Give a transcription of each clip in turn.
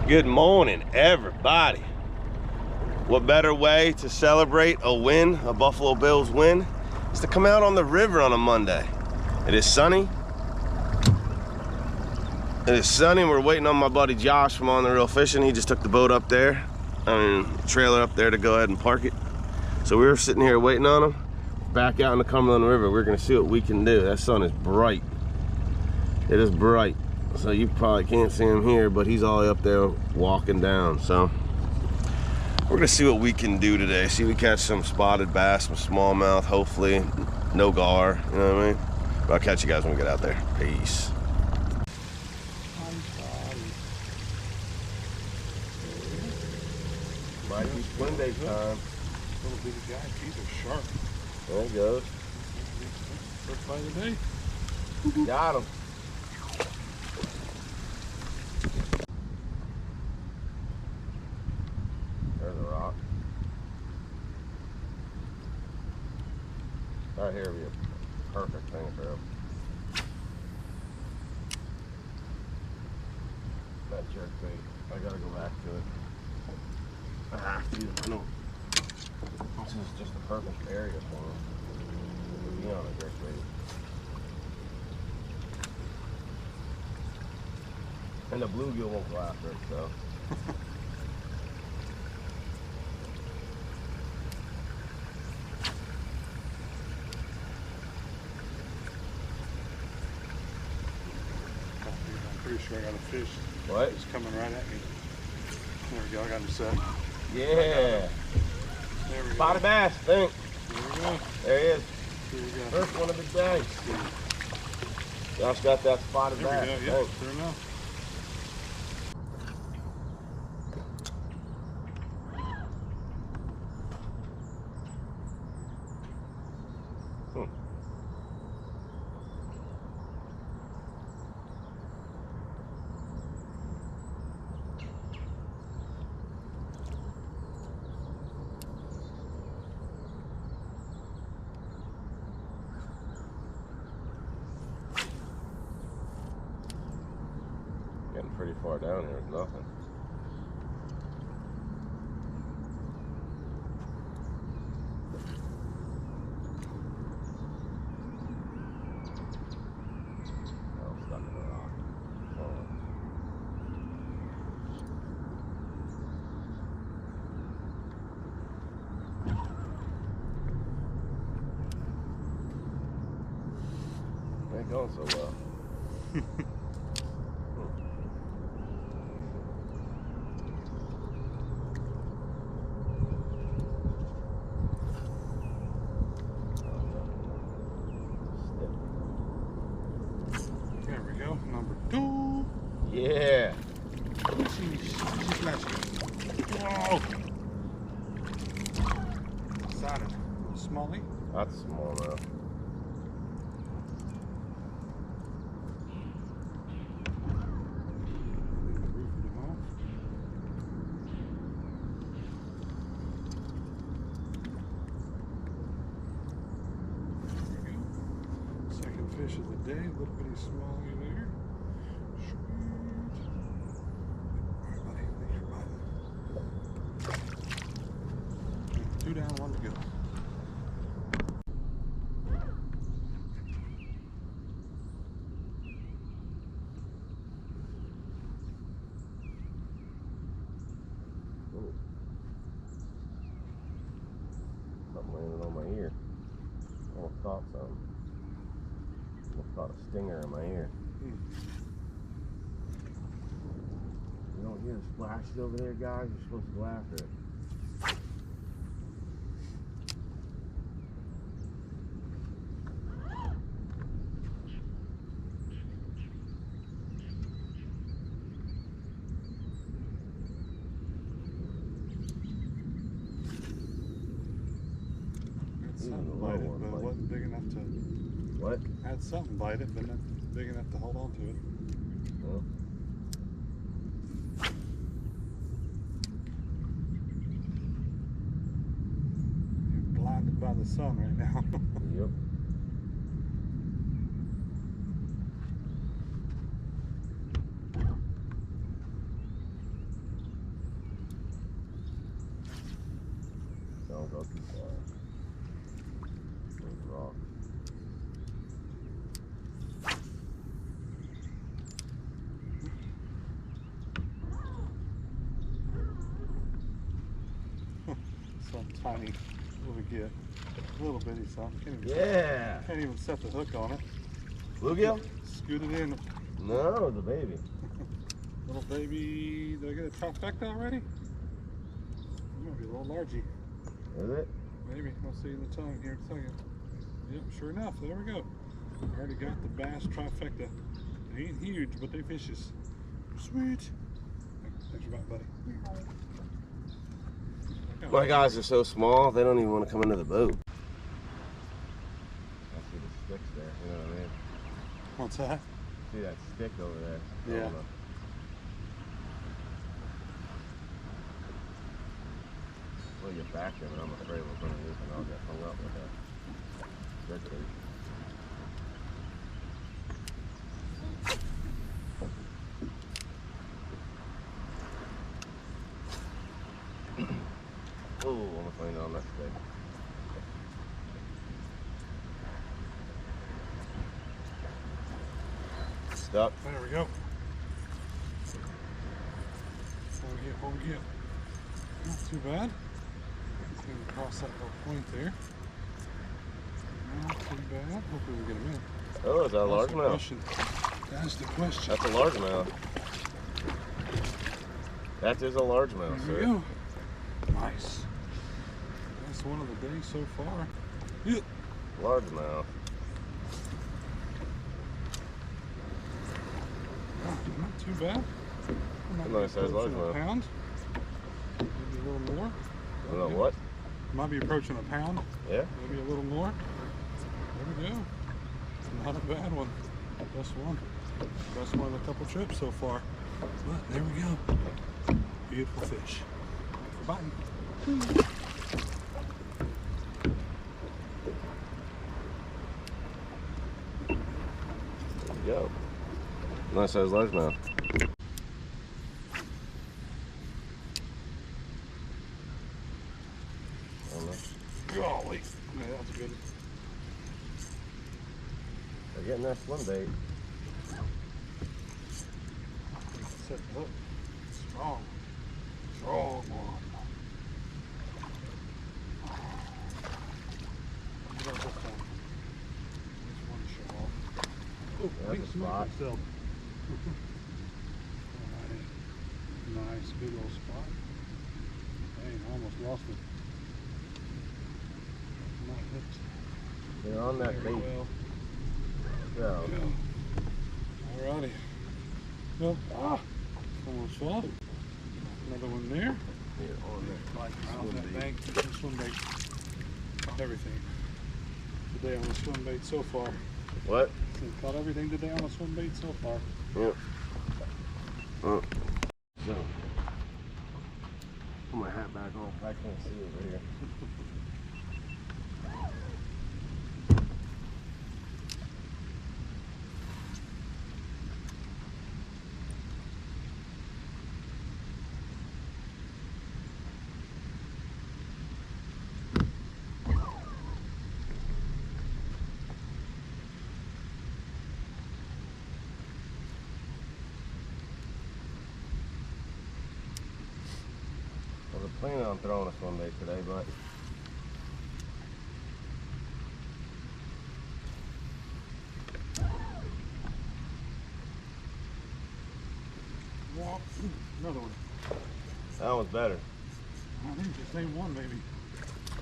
Good morning, everybody. What better way to celebrate a win, a Buffalo Bills win, is to come out on the river on a Monday. It is sunny. It is sunny. We're waiting on my buddy Josh from On the Real Fishing. He just took the boat up there, trailer up there to go ahead and park it. So we were sitting here waiting on him. Back out in the Cumberland River, we're gonna see what we can do. That sun is bright. It is bright. So you probably can't see him here, but he's all the way up there walking down. So we're gonna see what we can do today. See if we catch some spotted bass, some smallmouth, hopefully. No gar, you know what I mean? But I'll catch you guys when we get out there. Peace. Might be swim day time. Little bitty guy, these are sharp. There he goes. First bite of the day. Got him. There's a rock. Right here would be a perfect thing for him. That jerk bait. I gotta go back to it. I have to. I know. This is just the perfect area for him. To be on a jerk bait. And the bluegill won't go after it, so. I'm pretty sure I got a fish. What? It's coming right at me. There we go, I got him set. Yeah. There we go. Spotted bass, I think. There we go. There he is. Here we go. First one of the day. Josh got that spotted There bass. we go, yeah, sure enough. Getting pretty far down here with nothing. Oh, stuck in the rock. Oh. Ain't going so well. There we go, number 2. Yeah. She's smashing. Whoa! Excited. Smallie. That's small enough. Fish of the day, little bitty smallie there. Sweet. Alright, buddy, thanks for biting. 2 down, 1 to go. Ooh. Something landed on my ear. Almost caught something. Almost caught a stinger in my ear. You don't hear the splashes over there, guys? You're supposed to go after it. Something bite it, but it wasn't big enough to. What? I had something bite it, but not big enough to hold on to it. Well. You're blinded by the sun right now. Yep. tiny. What do we get? A little bitty something. Can't even set the hook on it. Bluegill? Scoot it in. No, the baby. Little baby. Did I get a trifecta already? It might be a little largy. Is it? Maybe. I'll see in the tongue here in a second. Yep, sure enough. There we go. Already got the bass trifecta. They ain't huge, but they fishes. Sweet. Thanks for back, buddy. My guys are so small, they don't even want to come into the boat. I see the sticks there, you know what I mean? What's that? See that stick over there? Yeah. We'll get back there, but I'm afraid we're going to lose and I'll get hung up with that. Jerkbait. Oh, almost landed on that stick. Stuck. There we go. What we get? Not too bad. Let's go across that little point there. Not too bad. Hopefully we get him in. Oh, is that a largemouth? That's the question. That's a largemouth. That is a largemouth, There we sir. go. Nice. That's one of the days so far. Yeah. Largemouth. Not too bad. A nice size largemouth. A pound. Maybe a little more. You know what? Might be approaching a pound. Yeah. Maybe a little more. There we go. Not a bad one. Best one. Best one in a couple trips so far. But there we go. Beautiful fish. Thanks for biting. There we go. Nice size largemouth. Golly. Yeah, that's good. They're getting that swim bait. Set the hook. Strong. Strong one. What about this one? This one to show off. Oh, That's a spot. Myself. Alright. Nice, big old spot. Dang, I almost lost it. Not hooked. They're on that Very bait. well. So, Alrighty. Well, almost fell. Another one there. here on that Out that bank, swim bait. Caught everything today on the swim bait so far. What? So caught everything today on the swim bait so far. Yep. So, put my hat back on. I can't see over here. I was planning on throwing a swim bait today, but Another one. that one's better. I think it's the same one, maybe.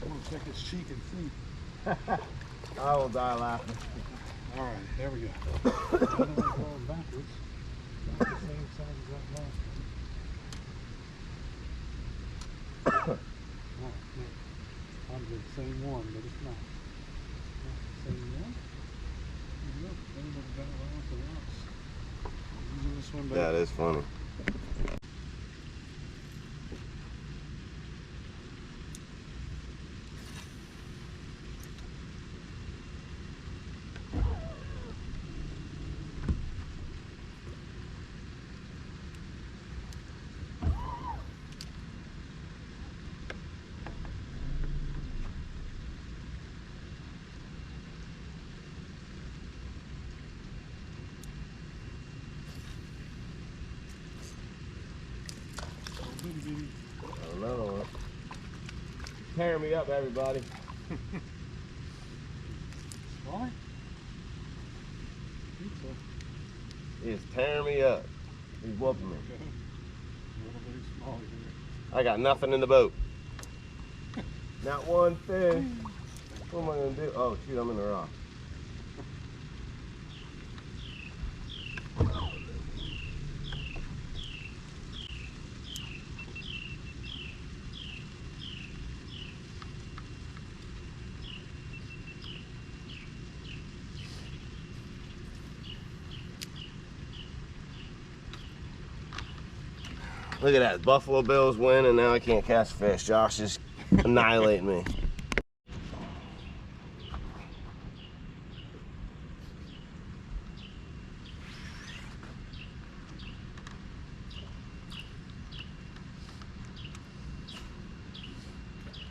I want to check his cheek and see. I will die laughing. All right, there we go. I don't want to fall backwards. Not the same size as that last one. No, I'm the same one, but it's not. Not the same one. Look, everybody got it right off the rocks. Using this one, Yeah, it is funny. Bitty bitty. Another one. tearing me up, everybody. Why? He is tearing me up. He's whooping me. I got nothing in the boat. Not one fish. What am I gonna do? Oh shoot, I'm in the rock. Look at that, Buffalo Bills win, and now I can't cast fish. Josh is annihilating me.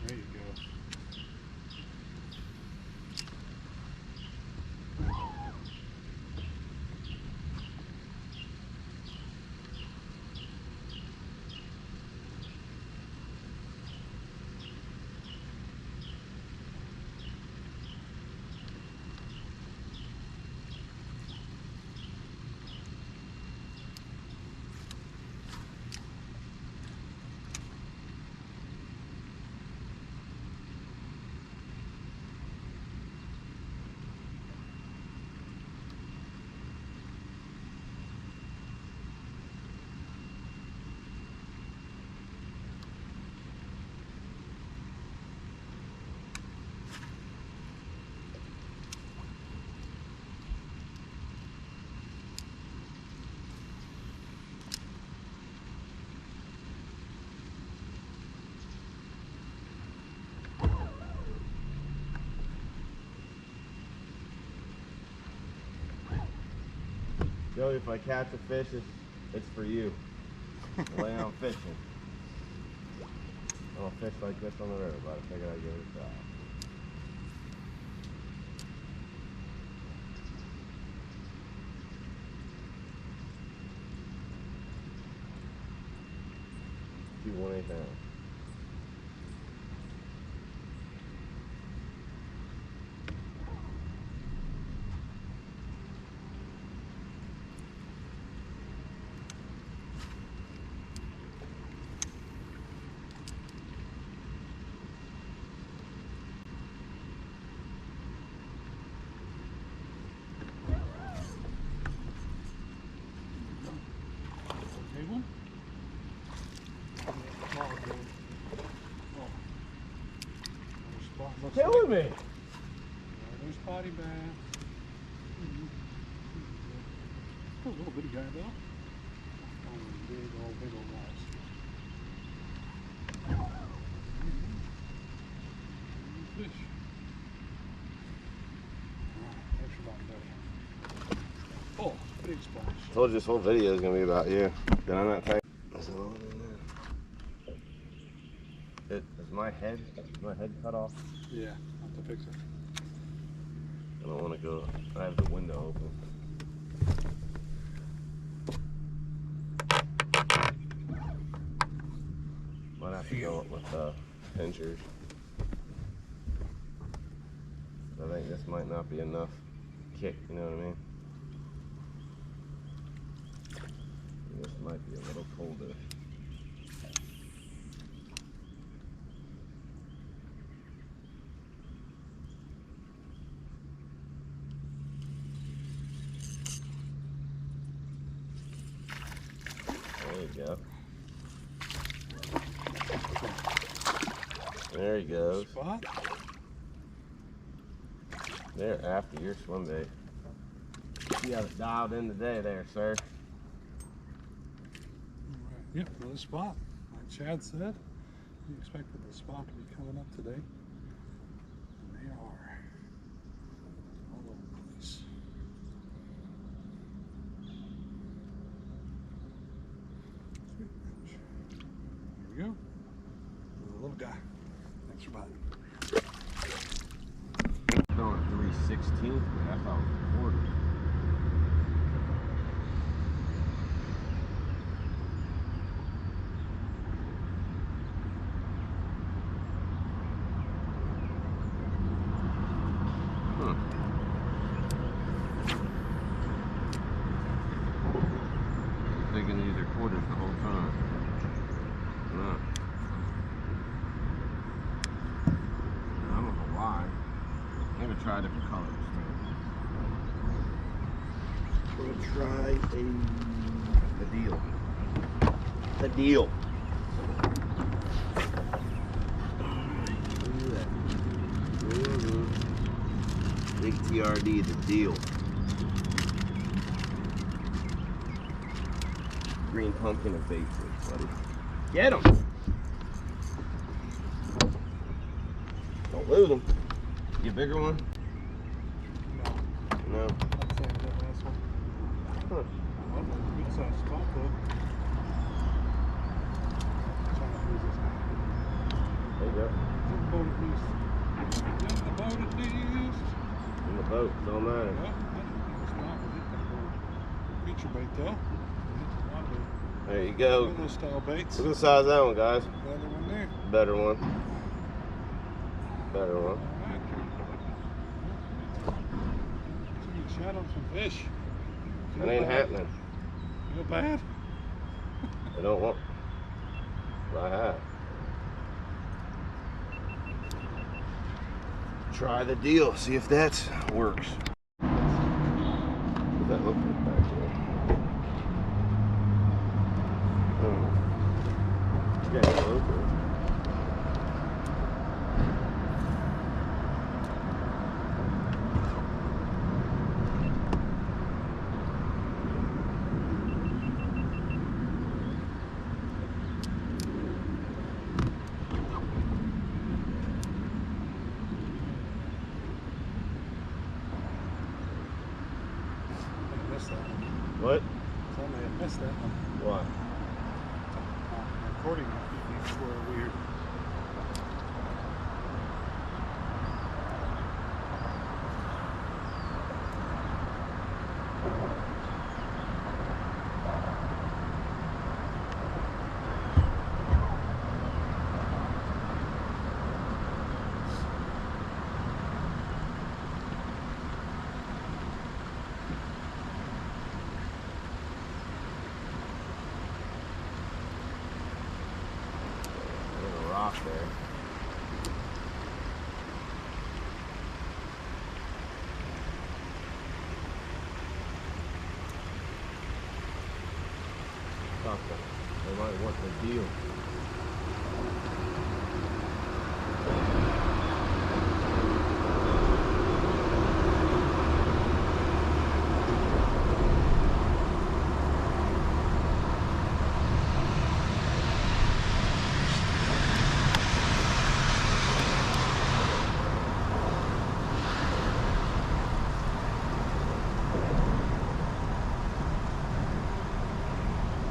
There you go. Joey, if I catch a fish, it's for you. Lay on fishing. I don't fish like this on the river, but I figured I'd give it a try. Do you want anything else? Big one? Killing me! There's potty bass. A little bitty guy though. Oh, big old guys. Fish. Thanks for biting, buddy. Oh, big splash. I told you this whole video is gonna be about you. Did I not tell you? Is it all in there? Is my head cut off? Yeah, I'll have to fix it. I don't want to go. I have the window open. Might have to go up with pinchers. I think this might not be enough kick, you know what I mean? This might be a little colder. There you go. There he goes. Spot? There after your swim bait. You have it dialed in today there, sir. Right. Yep, another spot. Like Chad said, he expected the spot to be coming up today. And they are all over the place. Sweet. There we go. Another little guy. Thanks for biting. Going at 3/16, but I thought it was 40. try the deal. The deal. Big TRD, the deal. Green pumpkin and bait fish, buddy. Get him! Don't lose them. You a bigger one? No. I'd say that last one. Huh. Well, that's a good sized spot though. Trying to lose this guy. There you go. In the boat at least. In the boat at least. In the boat, don't matter. Well, I didn't think it was not with it. Feature bait though. There you go. One of those style baits. Look at the size of that one, guys. Another one there. Better one. Better one. Shot on some fish. That ain't happening. Feel bad? I don't want. I have. Try the deal. See if that works. What does that look like back there? Yeah, it looks good. What? So I may have missed that one. What? Recording techniques were weird. Rock there. They might want the deal.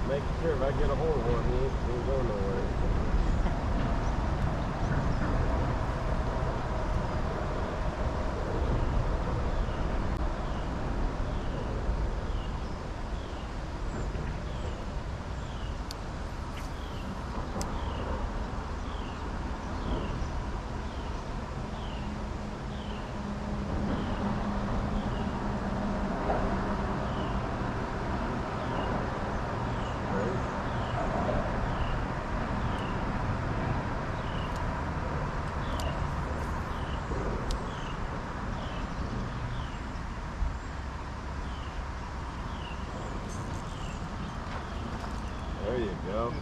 Making sure if I get a hold of one, he ain't going nowhere. There you go.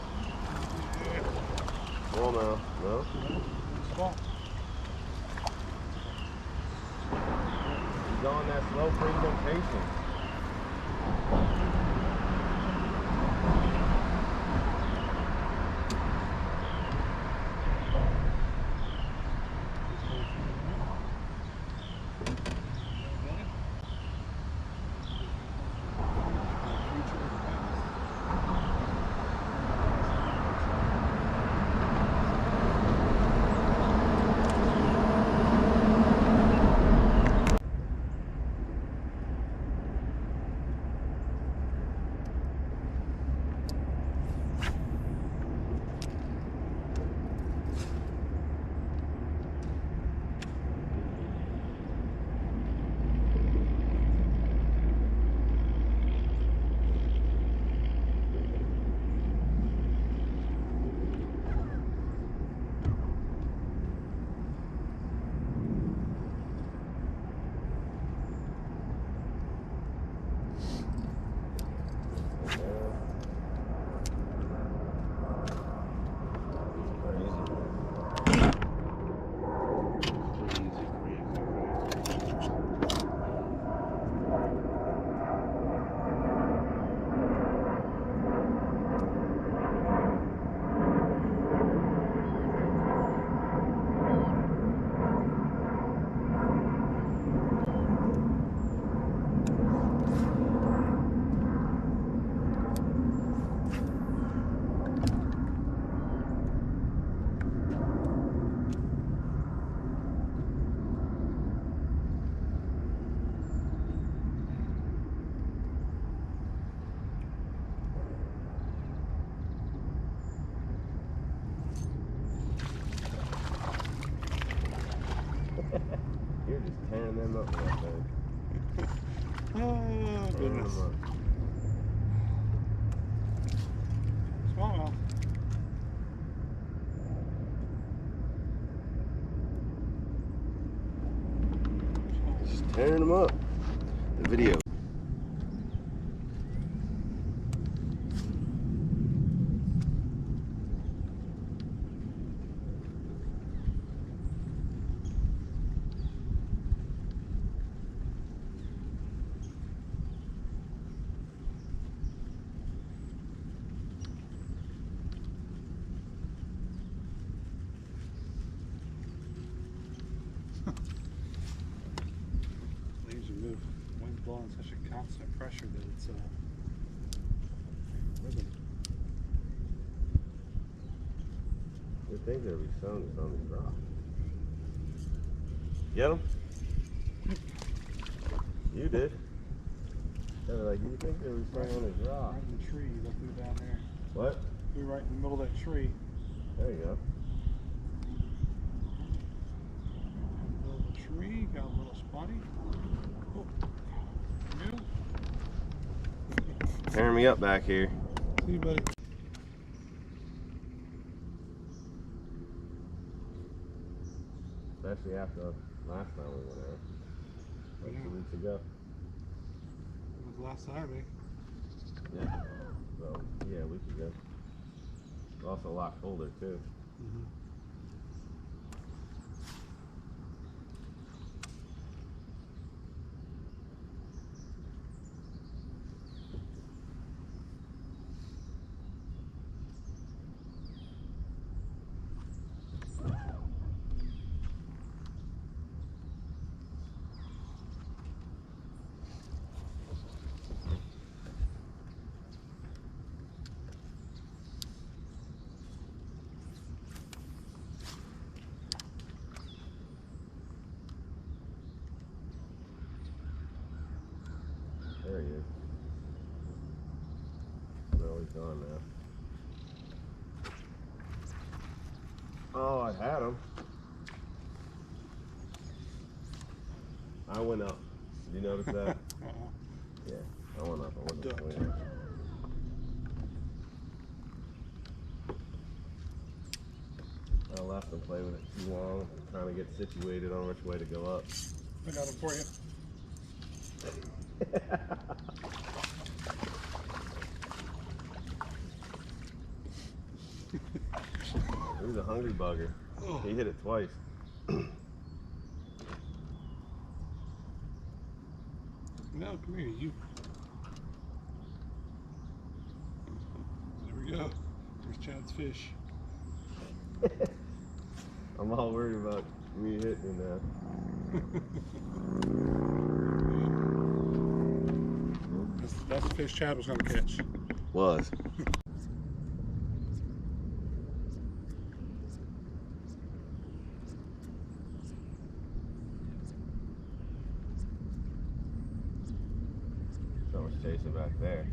Well, now, no. Spot. He's on that slow presentation. tearing them up with that thing. Oh, goodness. Smallmouth. Just tearing them up. The video. Leaves are moving. Wind's blowing such a constant pressure that it's rhythm. You think there'd be some that's on these rocks. Get them? You did. They were like, you think there was something on this rock? Right in the tree, look through down there. What? They're right in the middle of that tree. There you go. Middle of the tree, got a little spotty. Oh. Yeah. Tearing me up back here. See you, buddy. Especially after last time we went out. Like 2 weeks ago. It was last Saturday. Yeah. So, yeah, a week ago. It's also a lot colder, too. Mm-hmm. There he is. No, he's gone now. Oh, I had him. I went up. Did you notice that? Yeah, I went up. I wasn't Duck. swinging. I left him play with it too long, trying to get situated on which way to go up. I got him for you. He was a hungry bugger. Oh. He hit it twice. No, come here, you. There we go. There's Chad's fish. I'm all worried about me hitting him now. That's the fish Chad was going to catch. Was. Someone's chasing back there.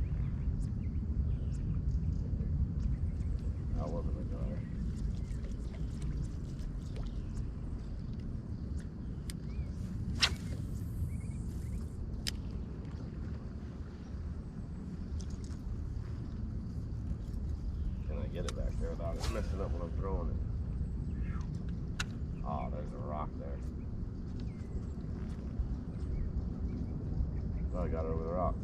That wasn't a guy. Can I get it back there without it messing up when I'm throwing it? Oh, there's a rock there. Oh, I got it over the rock.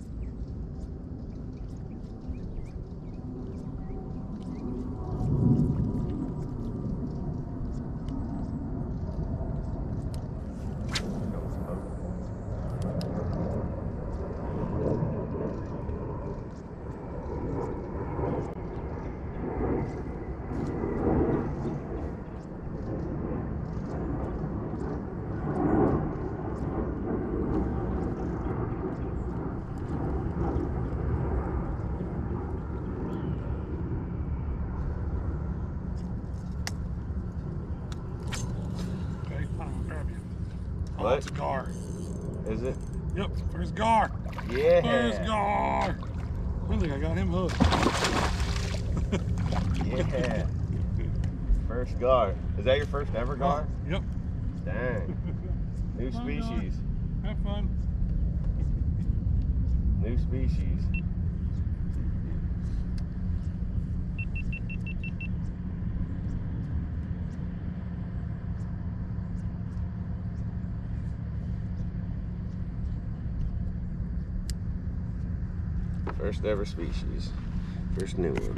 Oh, What? it's a gar. Is it? Yep, there's gar. Yeah. There's gar. I think I got him hooked. Yeah. First gar. Is that your first ever gar? Yep. Dang. New Fun, species. Dylan. Have fun. New species. First ever species. First new one.